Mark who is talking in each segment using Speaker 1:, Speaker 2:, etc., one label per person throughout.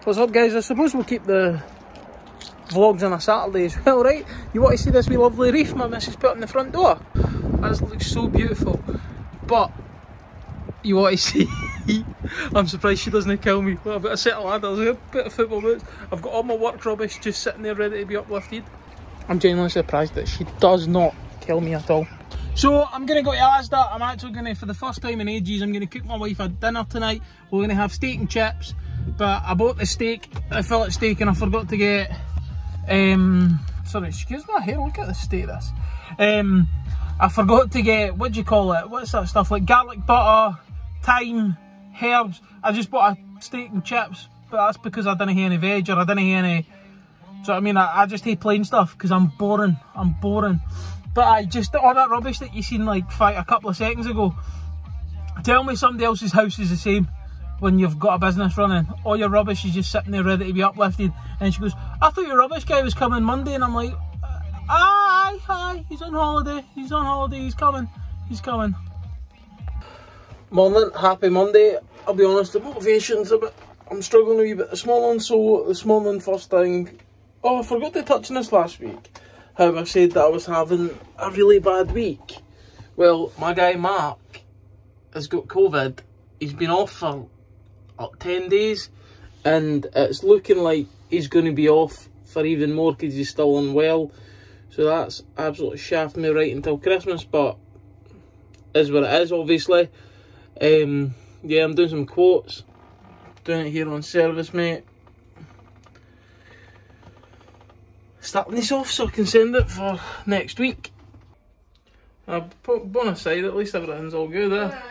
Speaker 1: What's up, guys? I suppose we'll keep the vlogs on a Saturday as well, right? You want to see this wee lovely reef my missus put on the front door? That looks so beautiful. But you want to see I'm surprised she doesn't kill me. Well, I've got a set of ladders, a bit of football boots, I've got all my work rubbish just sitting there ready to be uplifted. I'm genuinely surprised that she does not kill me at all. So I'm going to go to Asda. I'm actually going to, for the first time in ages, I'm going to cook my wife a dinner tonight. We're going to have steak and chips, but I bought the steak, the fillet steak, and I forgot to get sorry, excuse my hair, look at the state of this. I forgot to get, what do you call it, what's that stuff, like garlic butter, thyme, herbs. I just bought a steak and chips, but that's because I didn't have any veg, or I didn't have any, so I mean, I just hate plain stuff because I'm boring. But I just, all that rubbish that you seen like a couple of seconds ago, tell me somebody else's house is the same when you've got a business running. All your rubbish is just sitting there ready to be uplifted. And she goes, I thought your rubbish guy was coming Monday. And I'm like, aye, he's on holiday, he's coming. Morning, happy Monday. I'll be honest, the motivation's a bit, I'm struggling a wee bit this morning. So this morning, first thing, oh, I forgot to touch on this last week. How I said that I was having a really bad week. Well, my guy Mark has got COVID. He's been off for 10 days, and it's looking like he's going to be off for even more because he's still unwell. So that's absolutely shafting me right until Christmas, but is what it is, obviously. Yeah, I'm doing some quotes, doing it here on service, mate. Starting this off so I can send it for next week. Bonus side, at least everything's all good there.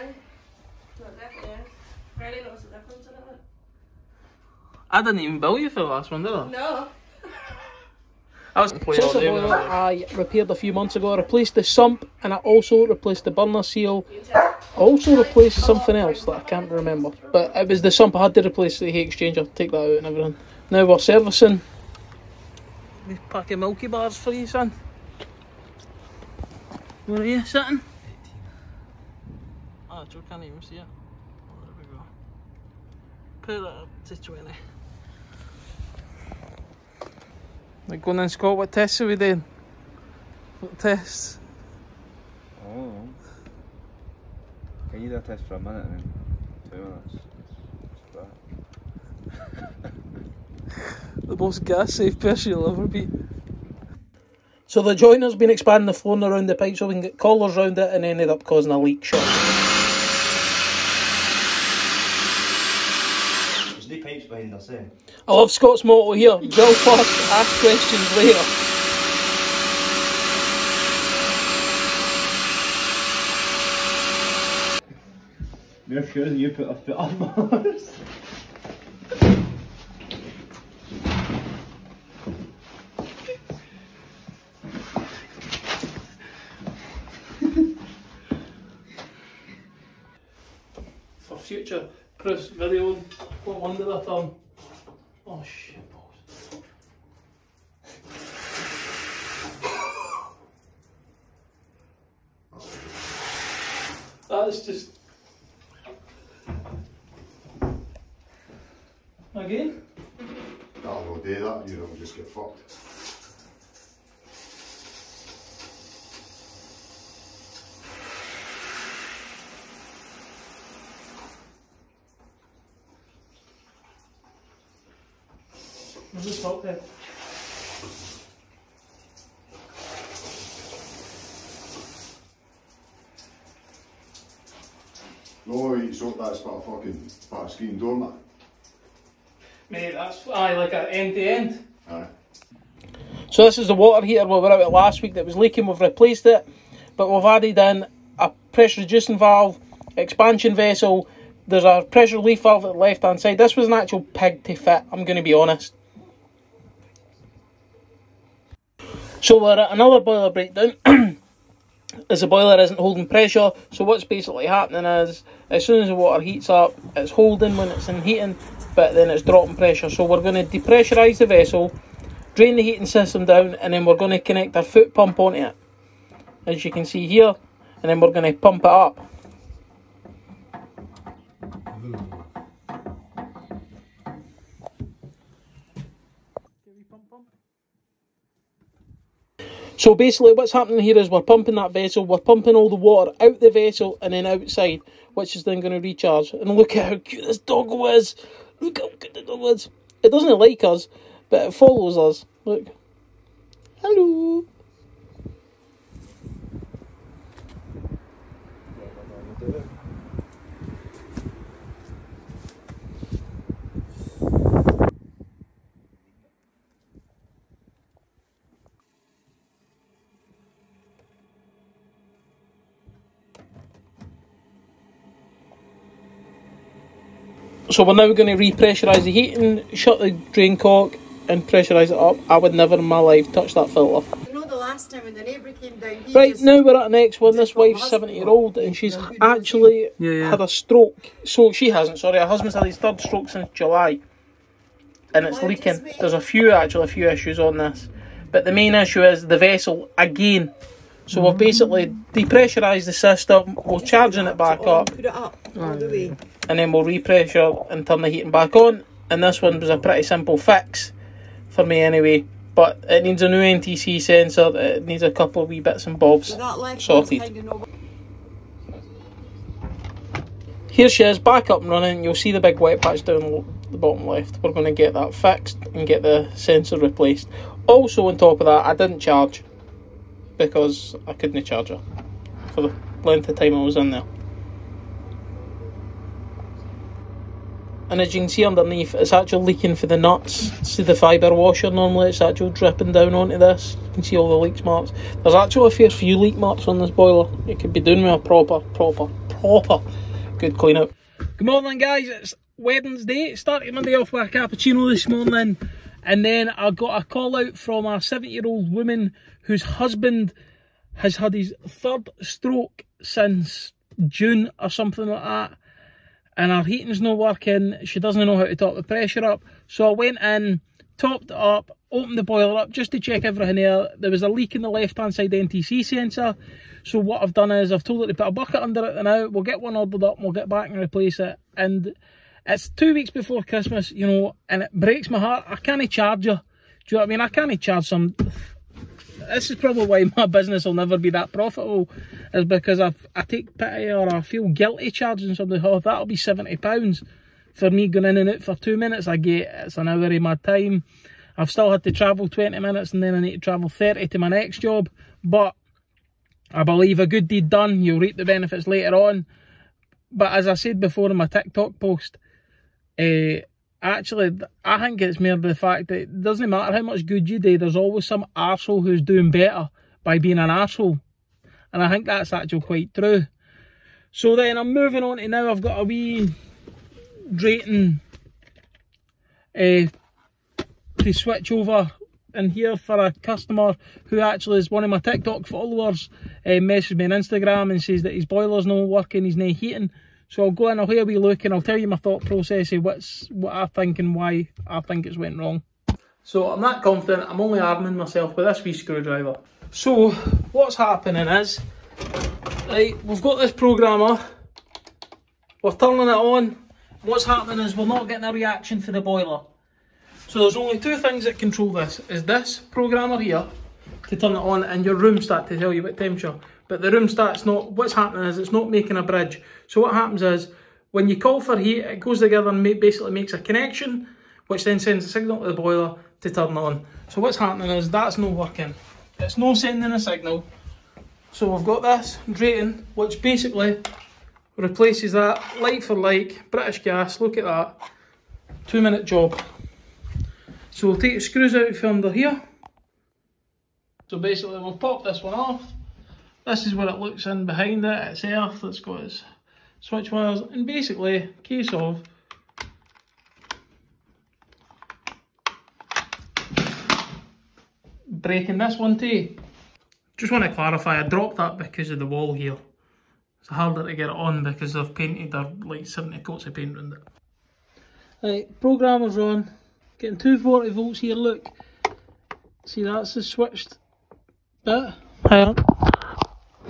Speaker 1: I didn't even bill you for the last one, did I? No. I was playing all day with it. I repaired a few months ago. I replaced the sump, and I also replaced the burner seal. I also replaced something else that I can't remember. But it was the sump I had to replace, the heat exchanger, take that out and everything. Now we're servicing. This pack of Milky Bars for you, son. Where are you sitting? Oh, Joe can't even see it. Oh, there we go. Put that up to 20. Like going in Scott, what tests are we doing? What tests?
Speaker 2: Oh. Can you do a test for a minute and then 2 minutes?
Speaker 1: The most gas safe person you'll ever be. So the joiner's been expanding the flooring around the pipe so we can get collars around it, and ended up causing a leak shot.
Speaker 2: There's no pipes behind us, eh?
Speaker 1: I love Scott's motto here, drill first, ask questions later.
Speaker 2: You're sure you put a foot up ours?
Speaker 1: For future proof video, what one did I turn? Oh shit balls. That's just... Again?
Speaker 3: That'll no do that, you'll just get fucked.
Speaker 1: Where's the top head?
Speaker 3: No, you thought that's for a fucking screen doormat.
Speaker 1: Mate, that's like an end to end.
Speaker 3: Aye.
Speaker 1: So this is the water heater we were out at last week that was leaking. We've replaced it, but we've added in a pressure reducing valve, expansion vessel. There's a pressure relief valve at the left hand side. This was an actual pig to fit, I'm going to be honest. So we're at another boiler breakdown. As the boiler isn't holding pressure, so what's basically happening is, as soon as the water heats up, it's holding when it's in heating, but then it's dropping pressure. So we're going to depressurise the vessel, drain the heating system down, and then we're going to connect our foot pump onto it, as you can see here, and then we're going to pump it up. So basically what's happening here is we're pumping that vessel, we're pumping all the water out the vessel and then outside, which is then going to recharge. And look at how cute this doggo is. Look how cute the dog is. It doesn't like us, but it follows us. Look. Hello. So we're now going to repressurise the heating, shut the drain cock and pressurise it up. I would never in my life touch that filter.
Speaker 4: You know the last time when the neighbour came down,
Speaker 1: Right, now we're at the next one. This wife's 70-year-old and she's actually had a stroke. So she hasn't, sorry, her husband's had his third stroke since July. And it's leaking. There's a few issues on this. But the main issue is the vessel again. So we've basically depressurised the system, we're charging it back up.
Speaker 4: Put it up all the way.
Speaker 1: And then we'll repressure and turn the heating back on. And this one was a pretty simple fix for me anyway. But it needs a new NTC sensor, it needs a couple of wee bits and bobs sorted. Here she is, back up and running. You'll see the big wet patch down the bottom left. We're going to get that fixed and get the sensor replaced. Also on top of that, I didn't charge because I couldn't charge her for the length of time I was in there. And as you can see underneath, it's actually leaking for the nuts. See the fibre washer normally, it's actually dripping down onto this. You can see all the leak marks. There's actually a fair few leak marks on this boiler. It could be doing with a proper good clean up. Good morning guys, it's Wednesday. Started Monday off with a cappuccino this morning. And then I got a call out from a 70-year-old woman whose husband has had his third stroke since June or something like that. And her heating's not working, she doesn't know how to top the pressure up. So I went in, topped it up, opened the boiler up just to check everything there. There was a leak in the left-hand side NTC sensor. So what I've done is I've told her to put a bucket under it now. We'll get one ordered up and we'll get back and replace it. And it's 2 weeks before Christmas, you know, and it breaks my heart. I can't charge her. Do you know what I mean? I can't charge some... This is probably why my business will never be that profitable, is because I take pity or I feel guilty charging somebody. Oh, that'll be £70 for me going in and out for 2 minutes. I get it's an hour of my time. I've still had to travel 20 minutes and then I need to travel 30 to my next job. But I believe a good deed done, you'll reap the benefits later on. But as I said before in my TikTok post, actually, I think it's more the fact that it doesn't matter how much good you do, there's always some arsehole who's doing better by being an arsehole. And I think that's actually quite true. So then I'm moving on to now, I've got a wee drayton to switch over in here for a customer who actually is one of my TikTok followers. Messaged me on Instagram and says that his boiler's not working, he's not heating. So I'll go in, I'll have a wee look and I'll tell you my thought process of what I think and why I think it's went wrong. So I'm not confident, I'm only arming myself with this wee screwdriver. So what's happening is, right, we've got this programmer, we're turning it on. What's happening is we're not getting a reaction for the boiler. So there's only two things that control this, is this programmer here to turn it on and your room stat to tell you what temperature. But the room stat's not, what's happening is it's not making a bridge. So what happens is, when you call for heat, it goes together and basically makes a connection, which then sends a signal to the boiler to turn on. So what's happening is that's not working. It's not sending a signal. So we've got this drayton, which basically replaces that, like for like, British Gas, look at that. 2 minute job. So we'll take the screws out from under here. So basically we'll pop this one off. This is what it looks in behind it. It's earth, it's got its switch wires, and basically, case of breaking this one too. Just want to clarify, I dropped that because of the wall here. It's harder to get it on because I've painted like 70 coats of paint around it. Right, programmer's on. Getting 240 volts here, look. See, that's the switched bit. Hang on.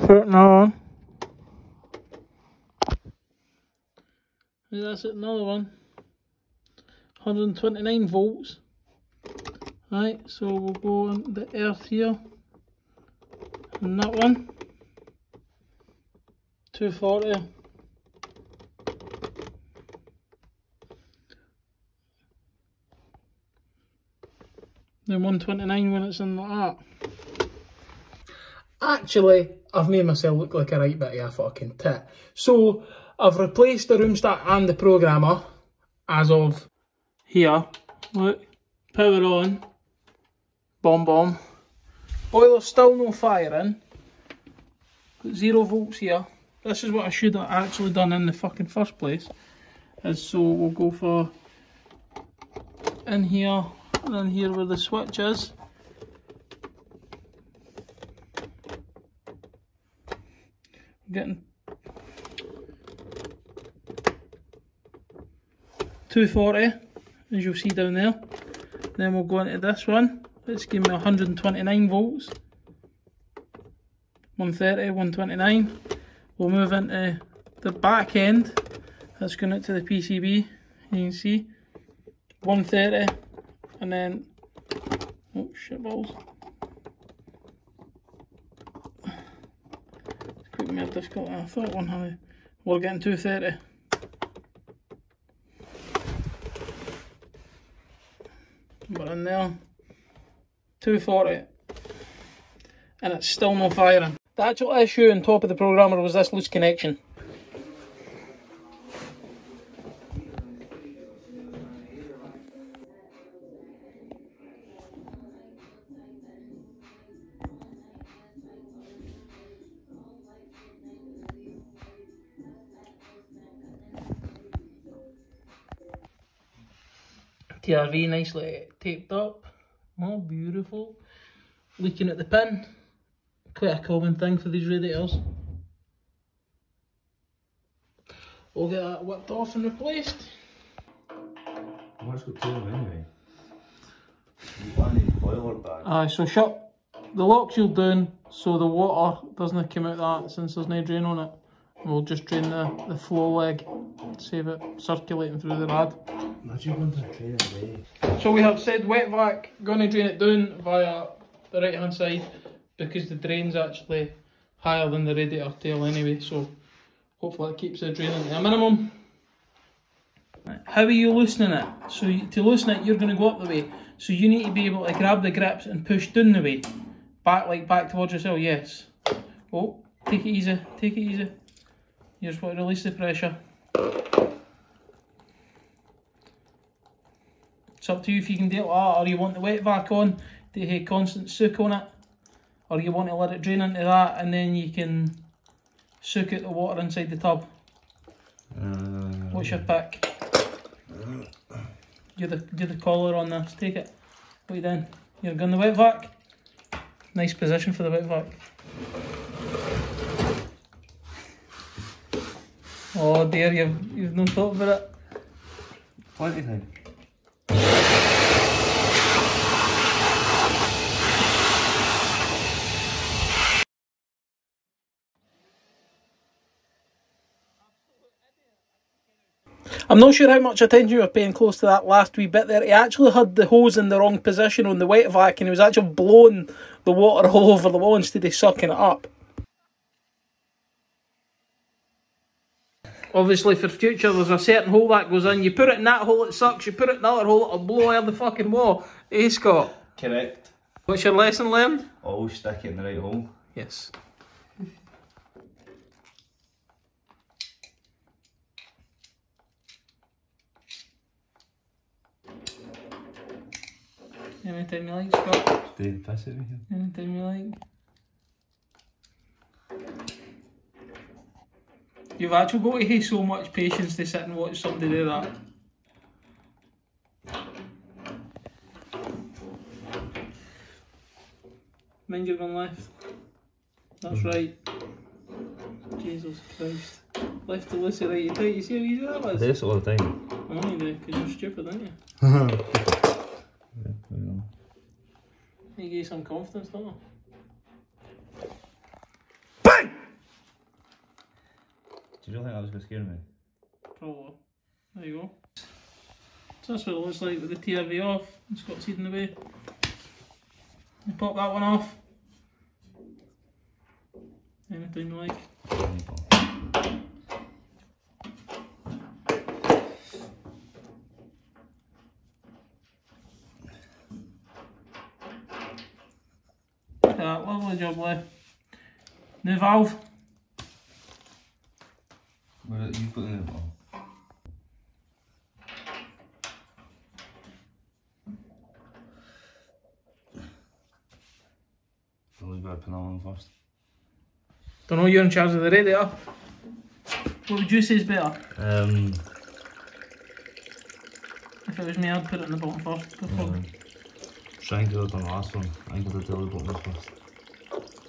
Speaker 1: Put it now on. And that's it, another one. 129 volts. Right, so we'll go on the earth here. And that one, 240. Then 129 when it's in like that. Actually, I've made myself look like a right bit of a fucking tit. So, I've replaced the room start and the programmer as of here. Look, power on, bomb bomb. Boiler's still no firing. Got 0 volts here. This is what I should have actually done in the fucking first place. So we'll go for in here and in here where the switch is. Getting 240, as you'll see down there. Then we'll go into this one. It's giving me 129 volts. 130, 129. We'll move into the back end. That's going out to the PCB. You can see 130, and then oh shit balls. It's quite more difficult than I thought. We're getting 230. We're in there. 240, and it's still no firing. The actual issue on top of the programmer was this loose connection. TRV nicely taped up. Oh, beautiful. Leaking at the pin. Quite a common thing for these radiators. We'll get that whipped off and replaced.
Speaker 2: What's got 2 of them anyway? You want the boiler back.
Speaker 1: So shut the lock shield down so the water doesn't come out that since there's no drain on it. And we'll just drain the flow leg, save it circulating through the rad.
Speaker 2: Imagine going to drain it away.
Speaker 1: So we have said wet vac, going to drain it down via the right hand side because the drain's actually higher than the radiator tail anyway, so hopefully it keeps the draining to a minimum. How are you loosening it? So to loosen it, you're going to go up the way. So you need to be able to grab the grips and push down the way. Back towards yourself, yes. Oh, take it easy, take it easy. You just want to release the pressure. It's up to you if you can do it like that, or you want the wet vac on to have constant soak on it, or you want to let it drain into that and then you can soak out the water inside the tub. What's your pick? Do the collar on this, take it. What are you doing? You're going the wet vac? Nice position for the wet vac. Oh dear, you've no thought about it.
Speaker 2: What do you think?
Speaker 1: I'm not sure how much attention you were paying close to that last wee bit there. He actually had the hose in the wrong position on the wet vac and he was actually blowing the water all over the wall instead of sucking it up. Obviously for future there's a certain hole that goes in. You put it in that hole it sucks, you put it in the other hole it'll blow out the fucking wall. Eh, Scott?
Speaker 2: Correct.
Speaker 1: What's your lesson learned?
Speaker 2: Always stick it in the right hole.
Speaker 1: Yes. Anytime you like, Scott.
Speaker 2: Stay passive here.
Speaker 1: Anytime you like. You've actually got to have so much patience to sit and watch somebody do that. Mind you're going left. That's right. Jesus Christ. Left to Lucy, right to tight. You see how easy that was?
Speaker 2: I do this all the time.
Speaker 1: I know you do, because you're stupid, aren't you? You gave some confidence, don't you?
Speaker 2: BANG! Do you really think that was going to scare me?
Speaker 1: Probably. There you go. So that's what it looks like with the TRV off. It's got seed in the way. You pop that one off. Anything you like. Lovely job, Lee. New valve.
Speaker 2: Where you put in it? Probably better put that on first.
Speaker 1: Don't know, you're in charge of the radiator. What would you say is better? If it was me, I'd put it in the bottom first.
Speaker 2: Try and get it on the last one. I get the jelly bottom first.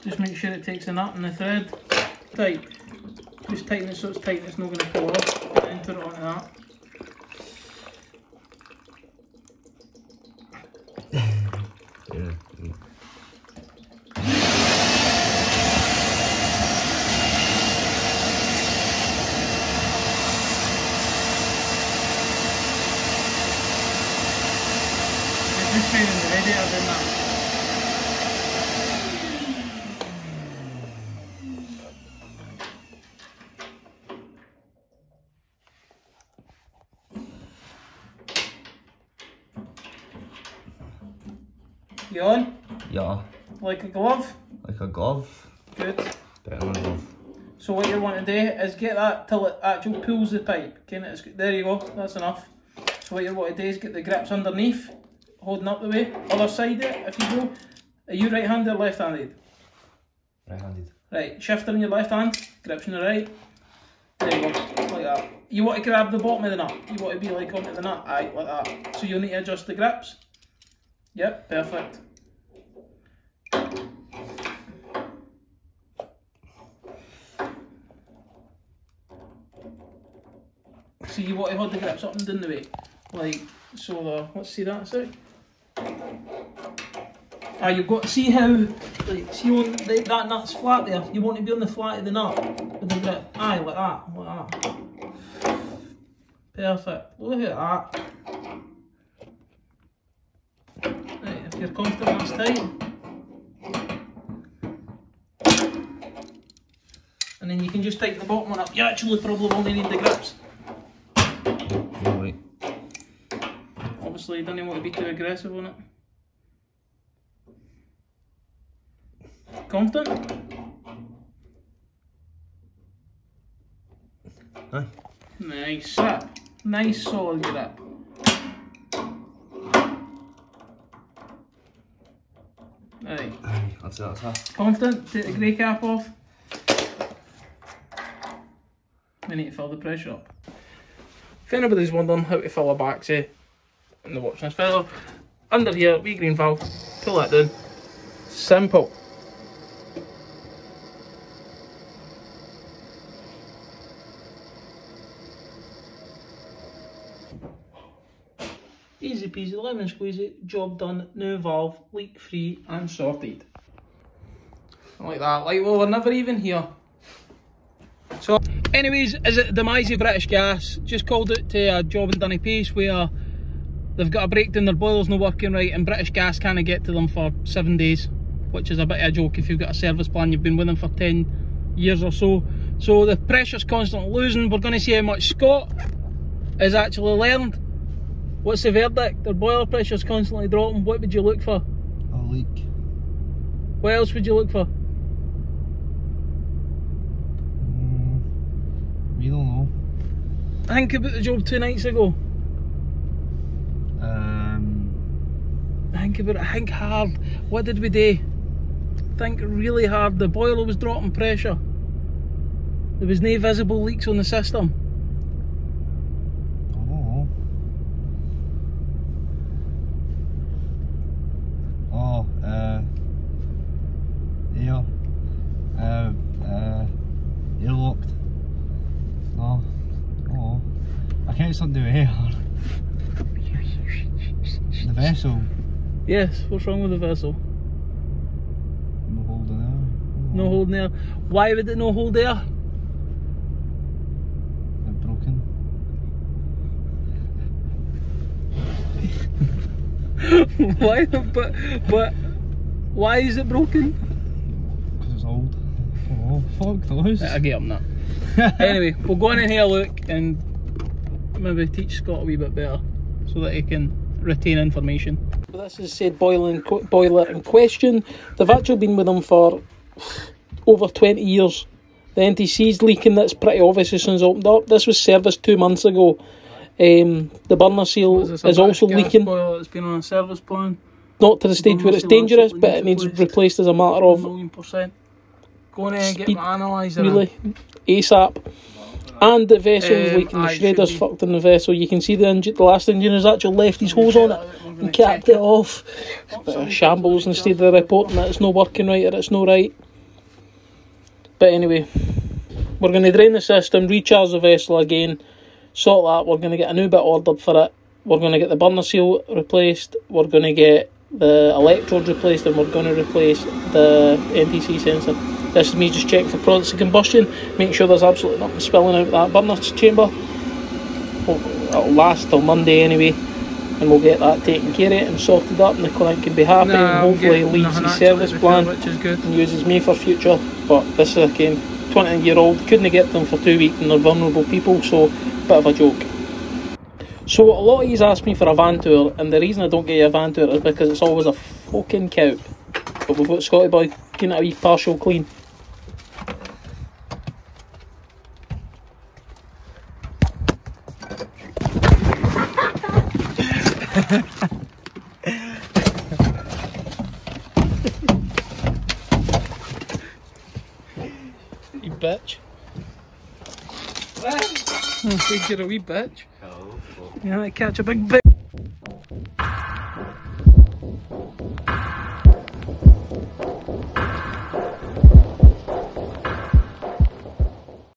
Speaker 1: Just make sure it takes a nut in the thread. Tight. Just tighten it so it's tight and it's not going to pull off. And then put it onto that.
Speaker 2: Yeah.
Speaker 1: Just training the radiator doing that. You on?
Speaker 2: Yeah.
Speaker 1: Like a glove?
Speaker 2: Like a glove.
Speaker 1: Good.
Speaker 2: Better than a glove.
Speaker 1: So what you want to do is get that till it actually pulls the pipe. Okay, there you go, that's enough. So what you want to do is get the grips underneath, holding up the way. Other side it, if you go. Are you right-handed or left-handed?
Speaker 2: Right-handed.
Speaker 1: Right, shifter in your left hand, grips in the right. There you go, like that. You want to grab the bottom of the nut. You want to be like onto the nut, aye, like that. So you'll need to adjust the grips. Yep, perfect. So you want to hold the grips up and down the way, like so. Let's see that a sec. You've got to see how, like, see when that nut's flat there. You want to be on the flat of the nut with the grip. Aye, like that. Perfect. Look at that. Right, if you're confident that's tight. And then you can just tighten the bottom one up. You actually probably only need the grips.
Speaker 2: Right.
Speaker 1: Obviously you don't want to be too aggressive on it. Confident?
Speaker 2: Aye.
Speaker 1: Nice grip. Nice solid grip. Right.
Speaker 2: Aye, that's it.
Speaker 1: Confident? Take the grey cap off. We need to fill the pressure up. If anybody's wondering how to fill a backsy in the watching this video, under here, wee green valve, pull that down. Simple. Easy peasy, lemon squeezy, job done, new valve, leak free and sorted. Like that, like well we're never even here. So anyways, is it the demise of British Gas? Just called it to a job in Dunnipace where they've got a breakdown, their boiler's not working right and British Gas can't get to them for 7 days, which is a bit of a joke if you've got a service plan, you've been with them for 10 years or so. So the pressure's constantly losing. We're going to see how much Scott has actually learned. What's the verdict? Their boiler pressure's constantly dropping. What would you look for?
Speaker 2: A leak.
Speaker 1: What else would you look for?
Speaker 2: We don't know.
Speaker 1: Think about the job 2 nights ago. Think about it, think hard. What did we do? Think really hard. The boiler was dropping pressure. There was no visible leaks on the system.
Speaker 2: Airlocked. No. Oh. I can't something do with air. The vessel.
Speaker 1: Yes, what's wrong with the vessel?
Speaker 2: No holding air.
Speaker 1: No holding air. Why would it no hold air?
Speaker 2: It's broken.
Speaker 1: Why? But why is it broken?
Speaker 2: Because it's old. Oh, fuck those.
Speaker 1: I get them that. Anyway, we'll go in and have a look and maybe teach Scott a wee bit better so that he can retain information. This is said boiler in question. They've actually been with them for over 20 years. The NTC's leaking, that's pretty obvious as soon as it opened up. This was serviced 2 months ago. The burner seal is also leaking. Boiler that's been on a service plan. Not to the stage where it's dangerous, but it needs replaced as a matter of 1,000,000%. Go in and get it analysed really ASAP. And the vessel is leaking. The shredder's fucked in the vessel. You can see the last engineer's actually left his hose on it and capped it off. It's a bit of shambles instead of reporting that it's not working right or it's not right. But anyway, we're going to drain the system, recharge the vessel again, sort that. We're going to get a new bit ordered for it. We're going to get the burner seal replaced. We're going to get the electrodes replaced, and we're going to replace the NTC sensor. This is me just checking for products of combustion, make sure there's absolutely nothing spilling out of that burner chamber. It'll last till Monday anyway, and we'll get that taken care of and sorted up, and the client can be happy, and hopefully leaves his service plan which is good,
Speaker 2: and uses me for future. But this is again 20-year-old, couldn't get them for 2 weeks, and they're vulnerable people, so bit of a joke. So a lot of you ask me for a van tour, and the reason I don't get you a van tour is because it's always a fucking cow. But we've got Scotty boy getting it a wee partial clean. You bitch. I think you're a wee bitch. You know, I catch a big bitch.